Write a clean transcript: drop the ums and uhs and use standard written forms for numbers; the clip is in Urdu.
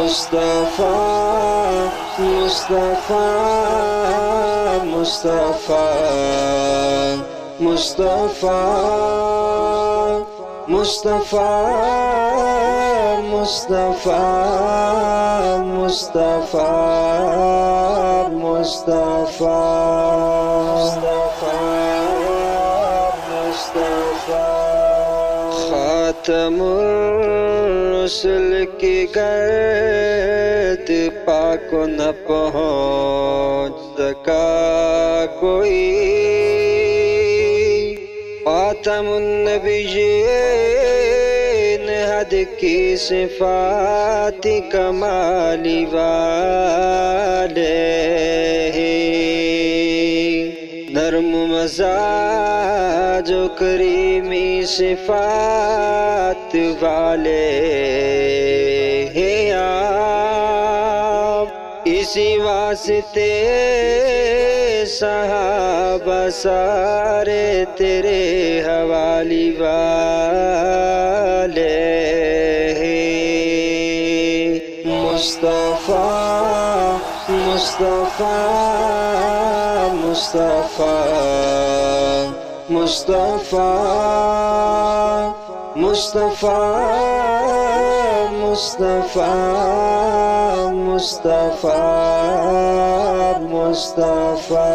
مصطفیٰ مصطفیٰ مصطفیٰ مصطفیٰ مصطفیٰ مصطفیٰ مصطفیٰ مصطفیٰ خاتم الرسل کی گرد پاک نہ پہنچ سکا کوئی خاتم النبیین حد کی صفات کمالی والے نرم مزاج و کریمی صفات والے ہیں آپ اسی واسطے صحابہ سارے تیرے حوالی والے ہیں مصطفیٰ مصطفیٰ مصطفیٰ مصطفیٰ مصطفیٰ مصطفیٰ مصطفیٰ مصطفیٰ